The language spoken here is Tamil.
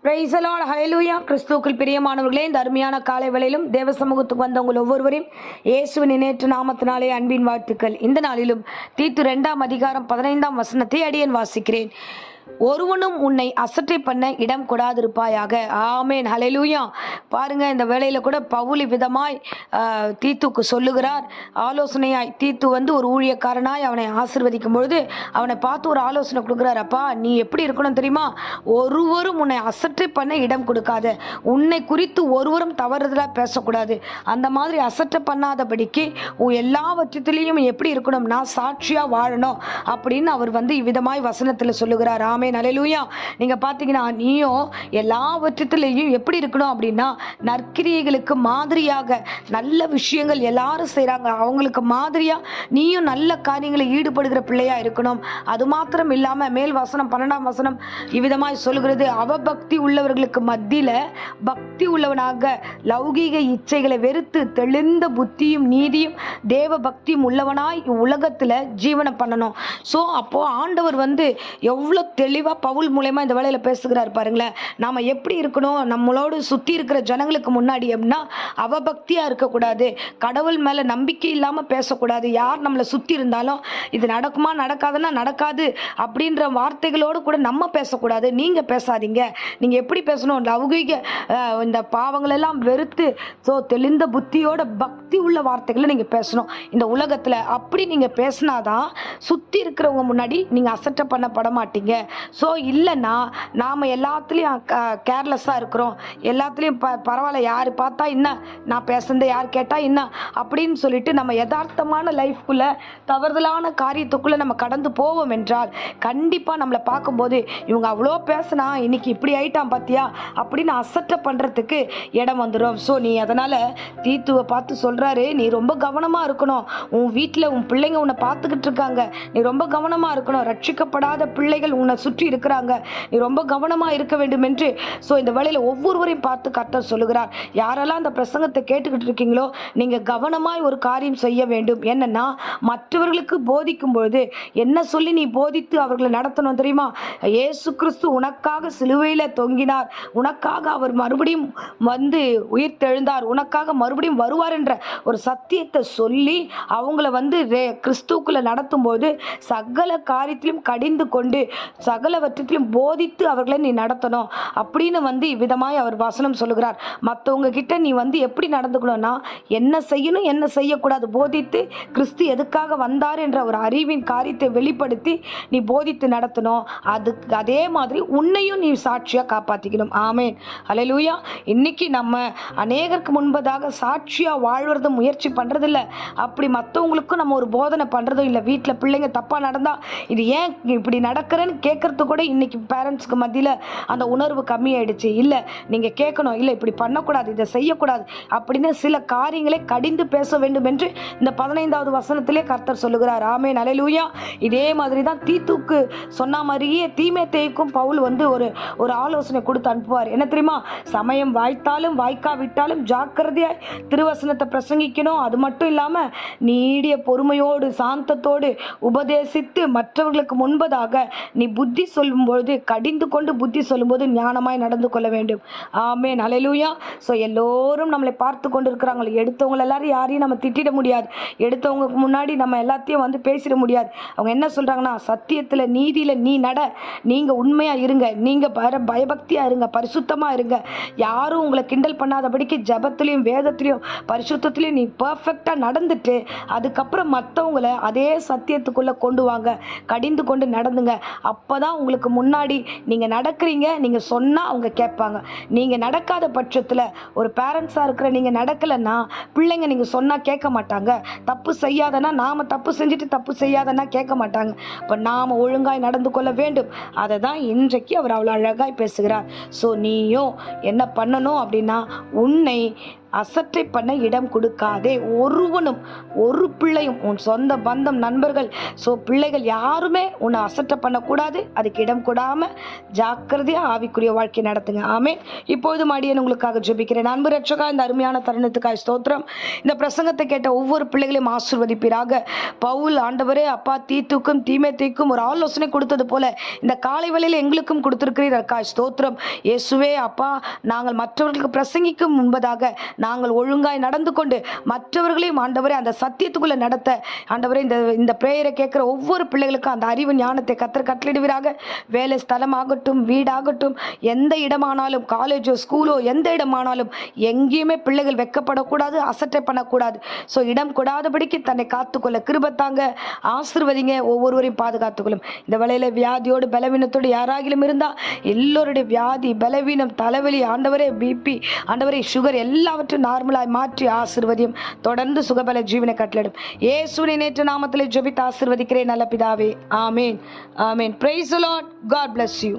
பிரைஸ் தி லார்ட், ஹல்லேலூயா. கிறிஸ்துவுக்குள் பிரியமானவர்களே, இந்த அருமையான காலை வேளையிலும் தேவ சமூகத்துக்கு வந்த உங்கள் ஒவ்வொருவரையும் இயேசுவின் இணையற்ற நாமத்தினாலே அன்பின் வாழ்த்துக்கள். இந்த நாளிலும் தீத்து 2 அதிகாரம் 15 வசனத்தை அடியேன் வாசிக்கிறேன். ஒருவனும் உன்னை அசட்டை பண்ண இடம் கொடாதிருப்பாயாக. ஆமேன், ஹல்லேலூயா. பாருங்க, இந்த வேளையில கூட பவுல் விதமாய் தீத்துக்கு சொல்லுகிறார். ஆலோசனையாய் தீத்து ஒரு ஊழியக்காரனாய் அவனை ஆசீர்வதிக்கும் பொழுது அவனை பார்த்து ஒரு ஆலோசனை கொடுக்குறார். அப்பா, நீ எப்படி இருக்கணும் தெரியுமா? ஒருவரும் உன்னை அசட்டை பண்ண இடம் கொடுக்காத. உன்னை குறித்து ஒருவரும் தவறுதலா பேசக்கூடாது. அந்த மாதிரி அசட்டை பண்ணாதபடிக்கு எல்லாவற்றிலையும் எப்படி இருக்கணும்னா சாட்சியா வாழணும் அப்படின்னு அவர் இவ்விதமாய் வசனத்துல சொல்லுகிறார். ஆமென், ஹல்லேலூயா. நீங்க பாத்தீங்கன்னா, நீயும் எல்லாவற்றிலையும் எப்படி இருக்கணும் அப்படின்னா நற்கிரியைகளுக்கு மாதிரியாக நல்ல விஷயங்கள் எல்லாரும் செய்றாங்க, அவங்களுக்கு மாதிரியா நீயும் நல்ல காரியங்களை ஈடுபடுகிற பிள்ளையா இருக்கணும். அது மாத்திரம் இல்லாம மேல் வசனம் 12 வசனம் இவ்விதமாய் சொல்லுகிறது. அவபக்தி உள்ளவர்களுக்கு மத்தியில பக்தி உள்ளவனாக லௌகீக இச்சைகளை வெறுத்து தெளிந்த புத்தியும் நீதியும் தேவ பக்தியும் உள்ளவனாய் உலகத்துல ஜீவனம் பண்ணணும். சோ அப்போ ஆண்டவர் எவ்வளவு தெளிவா பவுல் மூலமா இந்த வேளையில பேசுகிறார் பாருங்களேன். நாம எப்படி இருக்கணும், நம்மளோடு சுத்தி இருக்கிற ஜனங்களுக்கு முன்னாடி அப்படின்னா அவபக்தியா இருக்கக்கூடாது, கடவுள் மேல நம்பிக்கை இல்லாம பேசக்கூடாது. யார் நம்மளை சுத்தி இருந்தாலும் இது நடக்குமா நடக்காதுன்னா நடக்காது அப்படின்ற வார்த்தைகளோடு கூட நம்ம பேசக்கூடாது. நீங்க பேசாதீங்க. நீங்க எப்படி பேசணும்? லௌகீக இந்த பாவங்கள் எல்லாம் வெறுத்து தெளிந்த புத்தியோட பக்தி உள்ள வார்த்தைகளை நீங்க பேசணும் இந்த உலகத்துல. அப்படி நீங்க பேசினாதான் சுத்தி இருக்கிறவங்க முன்னாடி நீங்க அசட்டை பண்ணப்பட மாட்டீங்க. ஸோ இல்லைன்னா நாம எல்லாத்துலேயும் கேர்லெஸ்ஸாக இருக்கிறோம், எல்லாத்துலேயும் பரவாயில்ல, யார் பார்த்தா என்ன, நான் பேசுனதை யார் கேட்டால் என்ன அப்படின்னு சொல்லிட்டு நம்ம யதார்த்தமான லைஃப்குள்ள தவறுதலான காரியத்துக்குள்ள நம்ம கடந்து போவோம் என்றால் கண்டிப்பாக நம்மளை பார்க்கும்போது இவங்க அவ்வளோ பேசினா இன்னைக்கு இப்படி ஆயிட்டான் பார்த்தியா அப்படின்னு அசட்டை பண்ணுறதுக்கு இடம் வந்துடும். ஸோ நீ அதனால தீத்துவை பார்த்து சொல்றாரு, நீ ரொம்ப கவனமாக இருக்கணும். உன் வீட்டில் உன் பிள்ளைங்க உன்னை பார்த்துக்கிட்டு இருக்காங்க, நீ ரொம்ப கவனமாக இருக்கணும். ரட்சிக்கப்படாத பிள்ளைகள் உன்னை சுற்றி இருக்கிறாங்க, நீ ரொம்ப கவனமா இருக்க வேண்டும் என்று இந்த வேளையில ஒவ்வொருவரையும் பார்த்து கர்த்தர் சொல்லுகிறார். யாரெல்லாம் அந்த பிரசங்கத்தை கேட்டுக்கிட்டு இருக்கீங்களோ நீங்க கவனமாய் ஒரு காரியம் செய்ய வேண்டும். என்னன்னா, மற்றவர்களுக்கு போதிக்கும் பொழுது என்ன சொல்லி நீ போதித்து அவர்களை நடத்தணும் தெரியுமா? இயேசு கிறிஸ்து உனக்காக சிலுவையில தொங்கினார், உனக்காக அவர் மறுபடியும் உயிர் தெழுந்தார், உனக்காக மறுபடியும் வருவார் என்ற ஒரு சத்தியத்தை சொல்லி அவங்கள கிறிஸ்துக்குள்ள நடத்தும் போது சகல காரியத்திலும் கடிந்து கொண்டு சகலவற்றிலும் போதித்து அவர்களை நீ நடத்தணும் அப்படின்னு இவ்விதமாய் அவர் வசனம் சொல்லுகிறார். மற்றவங்க கிட்ட நீ எப்படி நடந்துக்கணும்னா என்ன செய்யணும் என்ன செய்யக்கூடாது போதித்து கிறிஸ்து எதுக்காக வந்தார் என்ற ஒரு அறிவின் காரியத்தை வெளிப்படுத்தி நீ போதித்து நடத்தணும். அதே மாதிரி உன்னையும் நீ சாட்சியா காப்பாத்திக்கணும். ஆமென், ஹல்லேலூயா. இன்னைக்கு நம்ம அநேகருக்கு முன்பதாக சாட்சியா வாழ்வதும் முயற்சி பண்றதில்ல. அப்படி மற்றவங்களுக்கும் நம்ம ஒரு போதனை பண்றதும் இல்லை. வீட்டில் பிள்ளைங்க தப்பா நடந்தா இது ஏன் இப்படி நடக்கிறேன்னு கேட்கறது கூட இன்னைக்கு பேரண்ட்ஸ்க்கு மத்தியில் அந்த உணர்வு கம்மியாயிடுச்சு. இல்லை, நீங்கள் கேட்கணும், இல்லை இப்படி பண்ணக்கூடாது, இதை செய்யக்கூடாது அப்படின்னு சில காரியங்களை கடிந்து பேச வேண்டும் என்று இந்த 15வது வசனத்திலே கர்த்தர் சொல்லுகிறார். ஆமென், ஹல்லேலூயா. இதே மாதிரி தான் தீத்துக்கு சொன்ன மாதிரியே தீமோத்தேயுக்கும் பவுல் ஒரு ஆலோசனை கொடுத்து அனுப்புவார். என்ன தெரியுமா? சமயம் வாய்த்தாலும் வாய்க்காவிட்டாலும் ஜாக்கிரதையாய் திருவசனத்தை பிரசங்கிக்கணும். அது மட்டும் இல்லாமல் நீடிய பொறுமையோடு சாந்தத்தோடு உபதேசித்து மற்றவர்களுக்கு முன்பதாக நீ புத்தி சொல்லும் பொழுது கடிந்து கொண்டு புத்தி சொல்லும்போது ஞானமாய் நடந்து கொள்ள வேண்டும். ஆமென், ஹல்லேலூயா. ஸோ எல்லோரும் நம்மளை பார்த்து கொண்டு இருக்கிறாங்க. எடுத்தவங்க எல்லாரும் யாரையும் நம்ம திட்டிட முடியாது, எடுத்தவங்களுக்கு முன்னாடி நம்ம எல்லாத்தையும் பேசிட முடியாது. அவங்க என்ன சொல்றாங்கன்னா, சத்தியத்துல நீதியில நீ நட, நீங்க உண்மையா இருங்க, நீங்க பயபக்தியா இருங்க, பரிசுத்தமா இருங்க, யாரும் உங்களை கிண்டல் பண்ணாதபடிக்கு ஜபத்திலையும் வேதத்திலையும் பரிசுத்தத்திலையும் நீ பர்ஃபெக்டா நடந்துட்டு அதுக்கப்புறம் மற்றவங்களை அதே சத்தியத்துக்குள்ள கொண்டு வாங்க, கடிந்து கொண்டு நடந்துங்க. அப்பதான் உங்களுக்கு முன்னாடி நீங்க நடக்கிறீங்க, நீங்க சொன்னா அவங்க கேட்பாங்க. நீங்க நடக்காத பட்சத்துல ஒரு பேரண்ட்ஸா இருக்கிற நீங்க நடக்கலன்னா பிள்ளைங்க நீங்க சொன்னா கேட்க மாட்டாங்க. தப்பு செய்யாதனா நாம தப்பு செஞ்சுட்டு தப்பு செய்யாதனா கேட்க மாட்டாங்க. இப்ப நாம ஒழுங்காய் நடந்து கொள்ள வேண்டும். அதை தான் இன்றைக்கு அவர் அவ்வளவு அழகாய் பேசுகிறார். ஸோ நீயும் என்ன பண்ணணும் அப்படின்னா, உன்னை அசட்டை பண்ண இடம் கொடுக்காதே. ஒருவனும் ஒரு பிள்ளையும் உன் சொந்த பந்தம் நண்பர்கள் பிள்ளைகள் யாருமே உன்னை அசட்டை பண்ணக்கூடாது. அதுக்கு இடம் கொடாம ஜாக்கிரதையா ஆவிக்குரிய வாழ்க்கை நடத்துங்க. ஆமென். இப்பொழுது அடியேன் உங்களுக்காக ஜெபிக்கிறேன். அன்பு ரட்சகா, இந்த அருமையான தருணத்துக்காய் ஸ்தோத்திரம். இந்த பிரசங்கத்தை கேட்ட ஒவ்வொரு பிள்ளைகளையும் ஆசீர்வதிப்பீராக. பவுல் ஆண்டவரே அப்பா தீத்துக்கும் தீமேத்திக்கும் ஒரு ஆலோசனை கொடுத்தது போல இந்த காலை வேளையில் எங்களுக்கும் கொடுத்திருக்கிறீர்கள். ஸ்தோத்திரம் இயேசுவே. அப்பா, நாங்கள் மற்றவர்களுக்கு பிரசங்கிக்கும் முன்பதாக நாங்கள் ஒழுங்காய் நடந்து கொண்டு மற்றவர்களையும் ஆண்டவரே அந்த சத்தியத்துக்குள்ள நடத்த ஆண்டவரே இந்த பிரேயரை கேட்கிற ஒவ்வொரு பிள்ளைகளுக்கும் அந்த அறிவு ஞானத்தை கர்த்தர் கட்டளிடுவீராக. வேலை ஸ்தலமாகட்டும், வீடாகட்டும், எந்த இடமானாலும், காலேஜோ ஸ்கூலோ எந்த இடமானாலும் எங்கேயுமே பிள்ளைகள் வெக்கப்படக்கூடாது, அசட்டை பண்ணக்கூடாது. இடம் கொடாதபடிக்கு தன்னை காத்துக்கொள்ள கிருபத்தாங்க. ஆசீர்வதிங்க. ஒவ்வொருவரையும் பாதுகாத்துக்கொள்ளும். இந்த வேளையில வியாதியோடு பலவீனத்தோடு யாராகிலும் இருந்தா எல்லோருடைய வியாதி, பலவீனம், தலைவலி ஆண்டவரே, பிபி ஆண்டவரே, சுகர் எல்லாவற்றையும் நார்மலாய் மாற்றி ஆசீர்வதியும். தொடர்ந்து சுகபல ஜீவனை கட்டளிடும். இயேசுவின் நேற்று நாமத்திலே ஜெபித்து ஆசீர்வதிக்கிறேன் நல்ல பிதாவே. ஆமேன். ஆமேன். Praise the Lord. God bless you.